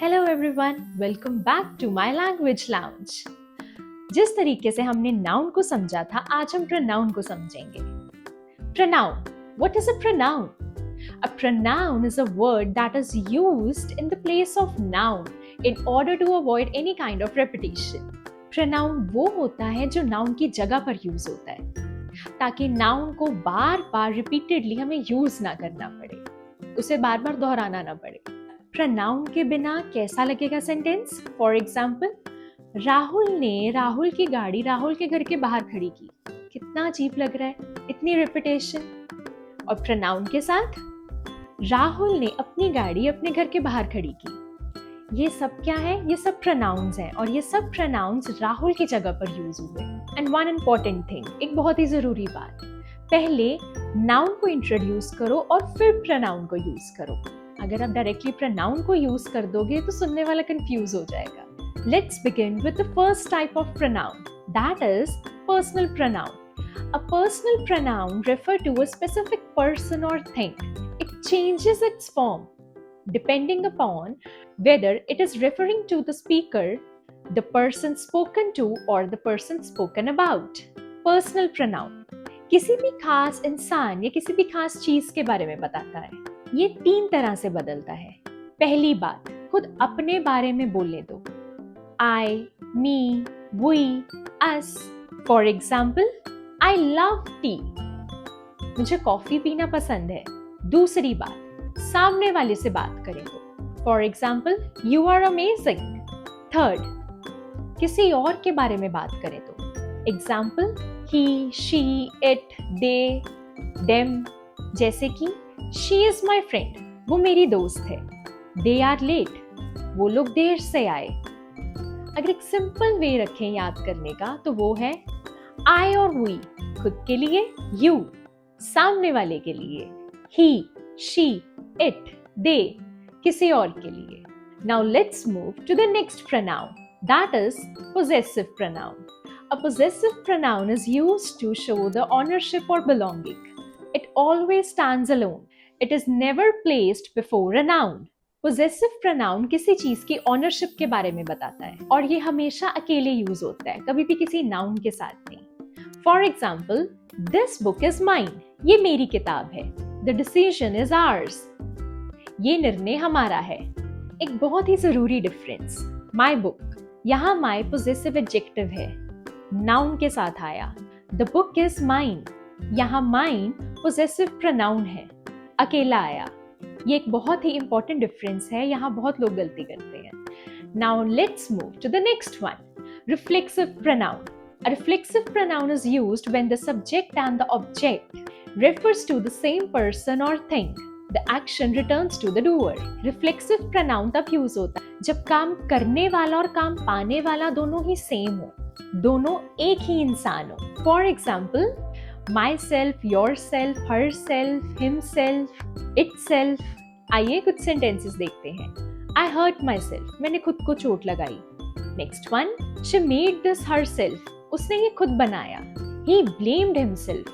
Hello everyone, welcome back to my language lounge. जिस तरीके से हमने नाउन को समझा था, आज हम प्रोनाउन को समझेंगे। Pronoun, what is a pronoun? A pronoun is a word that is used in the place of noun in order to avoid any kind of repetition. Pronoun वो होता है जो noun की जगह पर यूज होता है ताकि noun को बार बार रिपीटेडली हमें यूज ना करना पड़े, उसे बार बार दोहराना ना पड़े। प्रोनाउन के बिना कैसा लगेगा सेंटेंस? फॉर एग्जाम्पल, राहुल ने राहुल की गाड़ी राहुल के घर के बाहर खड़ी की। कितना अजीब लग रहा है, इतनी रिपीटेशन। और प्रोनाउन के साथ, राहुल ने अपनी गाड़ी अपने घर के बाहर खड़ी की। ये सब क्या है? ये सब प्रोनाउंस हैं और ये सब प्रोनाउंस राहुल की जगह पर यूज हुए। एंड वन इम्पॉर्टेंट थिंग, एक बहुत ही जरूरी बात, पहले नाउन को इंट्रोड्यूस करो और फिर प्रोनाउन को यूज करो। अगर आप डायरेक्टली प्रोनाउन को यूज कर दोगे तो सुनने वाला कंफ्यूज हो जाएगा। Let's begin with the first type of pronoun, that is personal pronoun. A personal pronoun refers to a specific person or thing. It changes its form depending upon whether it is referring to the speaker, the person spoken to, or the person spoken about. Personal pronoun किसी भी खास इंसान या किसी भी खास चीज के बारे में बताता है। ये 3 तरह से बदलता है। पहली बात, खुद अपने बारे में बोलने दो। I, me, we, us. For example, I love tea. मुझे कॉफी पीना पसंद है। दूसरी बात, सामने वाले से बात करें तो। For example, you are amazing. Third, किसी और के बारे में बात करें तो। Example, he, she, it, they, them. जैसे कि शी इज माई फ्रेंड, वो मेरी दोस्त है। दे आर लेट, वो लोग देर से आए। अगर एक सिंपल वे रखें याद करने का तो वो है I और we, खुद के लिए, you, सामने वाले के लिए, he, she, it, they, किसी और के लिए। Now let's move to the next pronoun, that is possessive pronoun. A possessive pronoun is used to show the ownership or belonging. It always stands alone. It is never placed before a noun. Possessive pronoun किसी चीज की ownership के बारे में बताता है और ये हमेशा अकेले यूज होता है, कभी भी किसी नाउन के साथ नहीं। For example, this book is mine, ये मेरी किताब है। द डिसीजन इज आवर्स, ये निर्णय हमारा है। एक बहुत ही जरूरी डिफरेंस, माई बुक, यहाँ माई पोजेसिव एडजेक्टिव है, नाउन के साथ आया। द बुक इज माइन, यहाँ माइन पोजेसिव प्रोनाउन है, अकेला आया। ये एक बहुत ही इंपॉर्टेंट डिफरेंस है, यहाँ बहुत लोग गलती करते हैं। Now let's move to the next one, reflexive pronoun. A reflexive pronoun is used when the subject and the object refers to the same person or thing. The action returns to the doer. Reflexive pronoun तब use होता है जब काम करने वाला और काम पाने वाला दोनों ही सेम हो, दोनों एक ही इंसान हो। For example, myself, yourself, herself, himself, itself. आइए कुछ सेंटेंसेस देखते हैं। I hurt myself, मैंने खुद को चोट लगाई। Next one, she made this herself, उसने ये खुद बनाया। He blamed himself,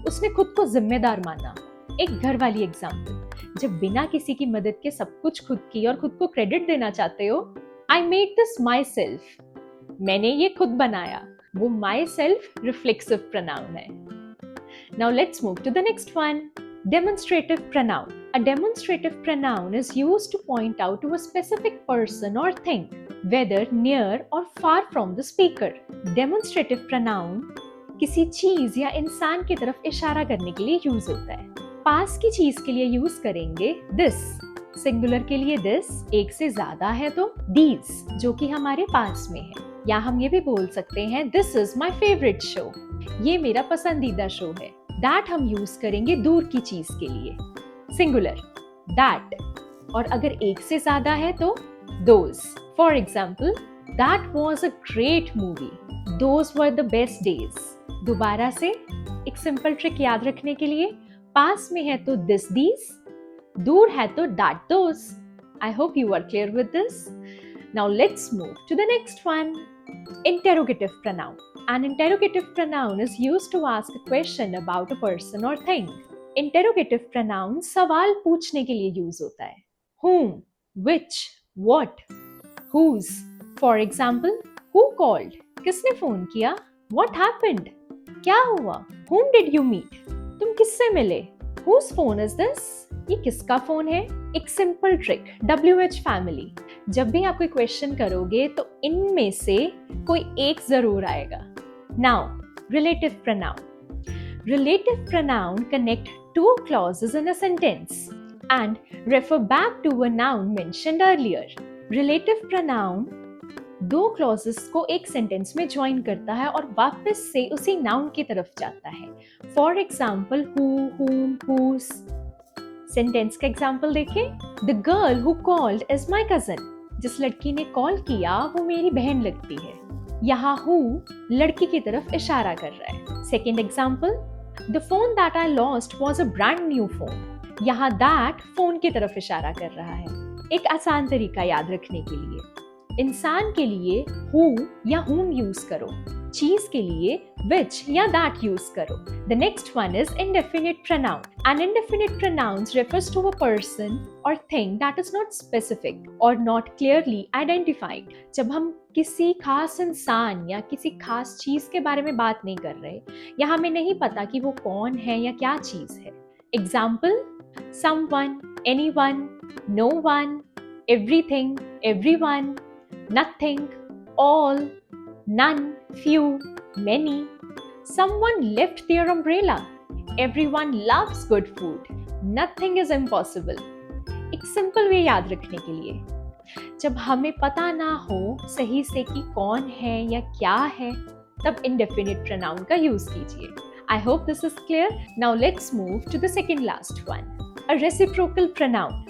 उसने खुद को जिम्मेदार माना। एक घर वाली एग्जाम्पल, जब बिना किसी की मदद के सब कुछ खुद की और खुद को क्रेडिट देना चाहते हो, I made this myself, मैंने ये खुद बनाया। वो myself रिफ्लेक्सिव प्रोनाउन है। Now let's move to the next one, demonstrative pronoun. A demonstrative pronoun is used to point out to a specific person or thing, whether near or far from the speaker. Demonstrative pronoun किसी चीज या इंसान की तरफ इशारा करने के लिए यूज होता है। पास की चीज के लिए यूज करेंगे this, सिंगुलर के लिए this, एक से ज्यादा है तो these, जो कि हमारे पास में है। या हम ये भी बोल सकते हैं this is my favorite show, ये मेरा पसंदीदा शो है। that हम यूज करेंगे दूर की चीज के लिए, सिंगुलर that, और अगर एक से ज्यादा है तो those. For example, that was a great movie, those were the best days. दोबारा से एक सिंपल ट्रिक याद रखने के लिए, पास में है तो this these, दूर है तो that those. I hope you are clear with this. Now let's move to the next one, interrogative pronoun. An interrogative pronoun is used to ask a question about a person or thing. Interrogative pronoun सवाल पूछने के लिए use होता है। Whom, which, what. whose. For example, who called? किसने phone किया? What happened? क्या हुआ? Whom did you meet? तुम किससे मिले? Whose phone is this? ये किसका फोन है? एक सिंपल ट्रिक, WH फैमिली. जब भी आप कोई क्वेश्चन करोगे तो इनमें से कोई एक जरूर आएगा. Now, relative pronoun. Relative pronoun connect two clauses in a sentence and refer back to a noun mentioned earlier. Relative pronoun दो clauses को एक सेंटेंस में ज्वाइन करता है और वापस से उसी नाउन की तरफ जाता है. For example, who, whom, whose. Sentence का एग्जाम्पल देखें. The girl who called is my cousin. जिस लड़की ने कॉल किया वो मेरी बहन लगती है. यहाँ who लड़की की तरफ इशारा कर रहा है. Second example, The phone that I lost was a brand new phone. यहाँ that फोन की तरफ इशारा कर रहा है. एक आसान तरीका याद रखने के लिए, इंसान के लिए who या whom यूज करो, चीज के लिए which या that यूज करो. The next one is indefinite pronoun. An indefinite pronoun refers to a person or thing that is not specific or not clearly identified. जब हम किसी खास इंसान या किसी खास चीज के बारे में बात नहीं कर रहे या हमें नहीं पता कि वो कौन है या क्या चीज है. Example, someone, anyone, no one, everything, everyone, nothing, all, none, few, many. Someone left their umbrella. Everyone loves good food. Nothing is impossible. एक सिंपल वे याद रखने के लिए, जब हमें पता ना हो सही से कि कौन है या क्या है, तब indefinite pronoun का यूज कीजिए. I hope this is clear. Now let's move to the second last one. A reciprocal pronoun.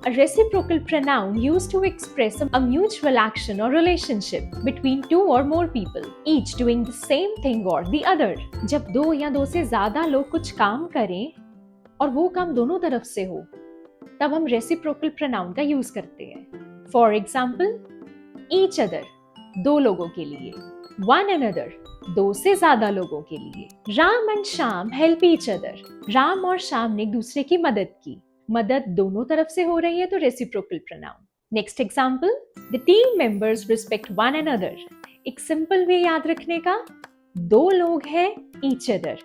A reciprocal pronoun used to express a mutual action or relationship between two or more people, each doing the same thing or the other. जब दो या दो से ज्यादा लोग कुछ काम करें और वो काम दोनों तरफ से हो, तब हम reciprocal pronoun का यूज करते हैं. For example, each other, दो लोगों के लिए. One another, दो से ज्यादा लोगों के लिए. Ram and Shyam help each other. Ram और श्याम ने एक दूसरे की मदद की. मदद दोनों तरफ से हो रही है तो reciprocal pronoun. Next example, the team members respect one another. एक सिंपल वे याद रखने का, दो लोग हैं each other,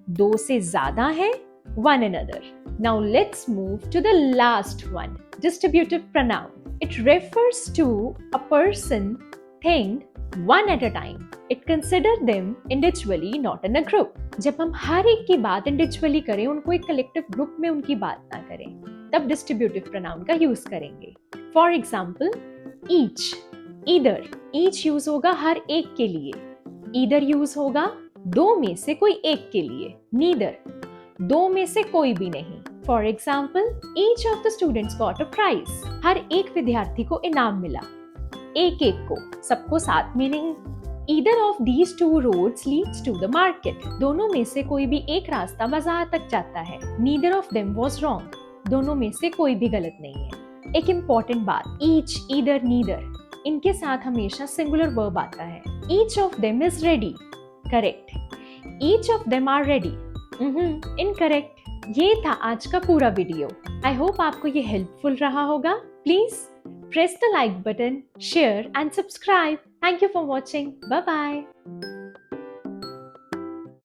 दो से ज्यादा है one another. Now let's move to the last one, distributive pronoun. It refers to a person, thing, one at a time. It considers them individually, not in a group. जब हम हर एक की बात individually करें, उनको एक कलेक्टिव ग्रुप में उनकी बात ना करें, तब डिस्ट्रीब्यूटिव प्रोनाउन का यूज करेंगे. For example, each, either. Each use होगा हर एक के लिए. ईदर यूज होगा दो में से कोई एक के लिए. नीदर, दो में से कोई भी नहीं. For example, each of the students got a prize. हर एक विद्यार्थी को इनाम मिला, एक एक को, सबको साथ में नहीं. Either of these two roads leads to the market. दोनों में से कोई भी एक रास्ता बाजार तक जाता है. Neither of them was wrong. दोनों में से कोई भी गलत नहीं है. एक इम्पॉर्टेंट बात, each, either, neither, इनके साथ हमेशा सिंगुलर वर्ब आता है. Each of them is ready. Correct. Each of them are ready. Incorrect. ये था आज का पूरा वीडियो. आई होप आपको ये हेल्पफुल रहा होगा. Please press the like button, share and subscribe. Thank you for watching. Bye bye.